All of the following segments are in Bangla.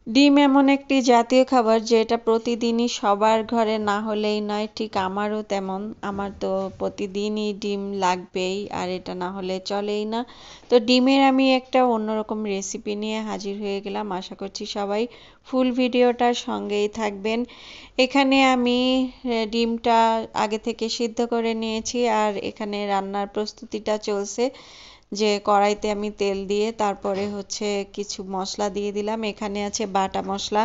ডিম এমন একটি জাতীয় খাবার যেটা প্রতিদিনই সবার ঘরে না হলেই নয়, ঠিক আমারও তেমন। আমার তো প্রতিদিনই ডিম লাগবেই, আর এটা না হলে চলেই না। তো ডিমের আমি একটা অন্যরকম রেসিপি নিয়ে হাজির হয়ে গেলাম। আশা করছি সবাই ফুল ভিডিওটার সঙ্গেই থাকবেন। এখানে আমি ডিমটা আগে থেকে সিদ্ধ করে নিয়েছি, আর এখানে রান্নার প্রস্তুতিটা চলছে। যে কড়াইতে আমি তেল দিয়ে তারপরে হচ্ছে কিছু মশলা দিয়ে দিলাম। এখানে আছে বাটা মশলা,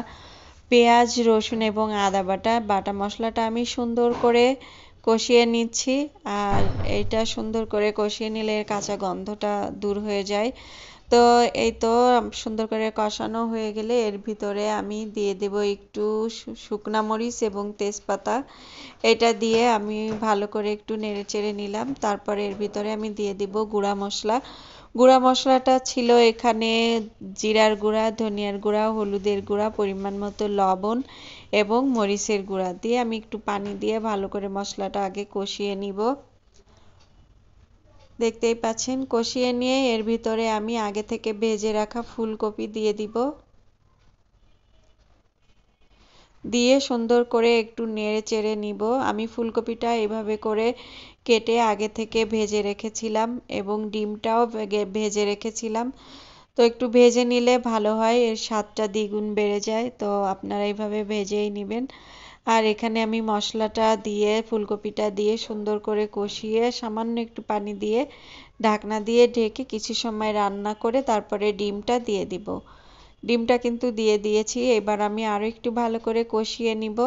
পেঁয়াজ, রসুন এবং আদা বাটা। বাটা মশলাটা আমি সুন্দর করে কষিয়ে নিচ্ছি, আর এইটা সুন্দর করে কষিয়ে নিলে এর কাঁচা গন্ধটা দূর হয়ে যায়। তো এই তো সুন্দর করে কষানো হয়ে গেলে এর ভিতরে আমি দিয়ে দেব একটু শুকনা মরিচ এবং তেজপাতা। এটা দিয়ে আমি ভালো করে একটু নেড়েচেড়ে নিলাম। তারপরে এর ভিতরে আমি দিয়ে দিব গুঁড়া মশলা। গুঁড়া মশলাটা ছিল এখানে জিরার গুঁড়া, ধনিয়ার গুঁড়া, হলুদের গুঁড়া, পরিমাণ মতো লবণ এবং মরিচের গুঁড়া দিয়ে আমি একটু পানি দিয়ে ভালো করে মশলাটা আগে কষিয়ে নিব। দেখতেই পাচ্ছেন, কষিয়ে নিয়ে এর ভিতরে আমি আগে থেকে ভেজে রাখা ফুলকপি দিয়ে দিব। দিয়ে সুন্দর করে একটু নেড়ে চেড়ে নিব। আমি ফুলকপিটা এভাবে করে কেটে আগে থেকে ভেজে রেখেছিলাম এবং ডিমটাও ভেজে রেখেছিলাম। তো একটু ভেজে নিলে ভালো হয়, এর স্বাদটা দ্বিগুণ বেড়ে যায়। তো আপনারা এইভাবে ভেজেই নেবেন। আর এখানে আমি মশলাটা দিয়ে ফুলকপিটা দিয়ে সুন্দর করে কষিয়ে সামান্য একটু পানি দিয়ে ঢাকনা দিয়ে ঢেকে কিছু সময় রান্না করে তারপরে ডিমটা দিয়ে দিব। ডিমটা কিন্তু দিয়ে দিয়েছি। এবার আমি আরো একটু ভালো করে কষিয়ে নিব।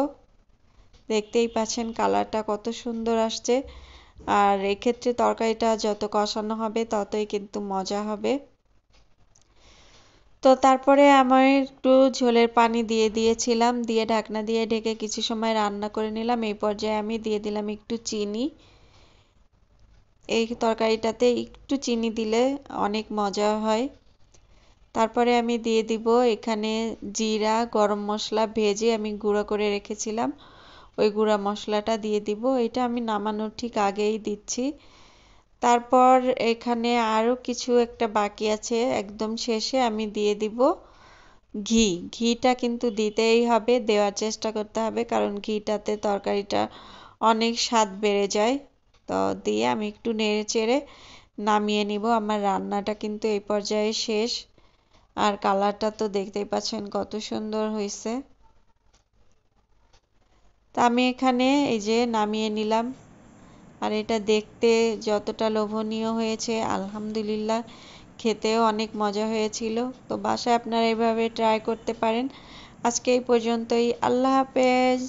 দেখতেই পাচ্ছেন কালারটা কত সুন্দর আসছে। আর এক্ষেত্রে তরকারিটা যত কষানো হবে ততই কিন্তু মজা হবে। তো তারপরে আমি একটু ঝোলের পানি দিয়ে দিয়েছিলাম, দিয়ে ঢাকনা দিয়ে ঢেকে কিছু সময় রান্না করে নিলাম। এই পর্যায়ে আমি দিয়ে দিলাম একটু চিনি। এই তরকারিটাতে একটু চিনি দিলে অনেক মজা হয়। তারপরে আমি দিয়ে দিব এখানে জিরা, গরম মশলা ভেজে আমি গুঁড়ো করে রেখেছিলাম, ওই গুঁড়া মশলাটা দিয়ে দিব। এটা আমি নামানোর ঠিক আগেই দিচ্ছি। তারপর এখানে আরো কিছু একটা বাকি আছে, একদম শেষে আমি দিয়ে দিব ঘি। ঘিটা কিন্তু দিতেই হবে, দেওয়ার চেষ্টা করতে হবে, কারণ ঘিটাতে তরকারিটা অনেক স্বাদ বেড়ে যায়। তো দিয়ে আমি একটু নেড়ে চেড়ে নামিয়ে নিব। আমার রান্নাটা কিন্তু এই পর্যায়ে শেষ। আর কালারটা তো দেখতেই পাচ্ছেন কত সুন্দর হয়েছে। তা আমি এখানে এই যে নামিয়ে নিলাম। আর এটা দেখতে যতটা লোভনীয় হয়েছে, আলহামদুলিল্লাহ খেতেও অনেক মজা হয়েছিল। তো বাসায় আপনারা এভাবে ট্রাই করতে পারেন। আজকে এই পর্যন্তই। আল্লাহ হাফেজ।